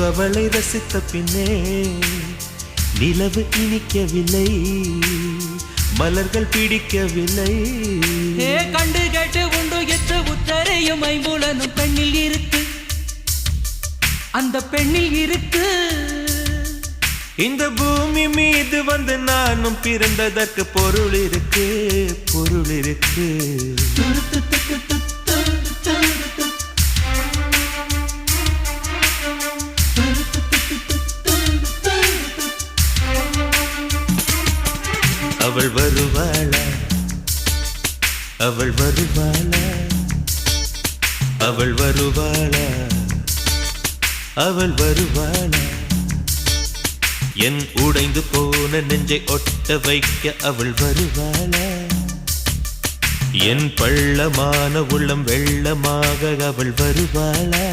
அவளை ரசித்த பின்னே நிலவு இனிக்கவில்லை, மலர்கள் பிடிக்கவில்லை. கண்டு கேட்டு உண்டு எத்து உத்தரையும் ஐம்புலனும் பெண்ணில் இருக்கு, அந்த பெண்ணில் இருக்கு. இந்த பூமி மீது வந்து நானும் பிறந்ததற்கு பொருள் இருக்கு, பொருள் இருக்கு. அவள் வருவாளா, அவள் வருவாளா, அவள் வருவாளா, அவள் வருவாளா. என் உடைந்து போன நெஞ்சை ஒட்ட வைக்க அவள் வருவாளா, என் பள்ளமான உள்ளம் வெள்ளமாக அவள் வருவாளா.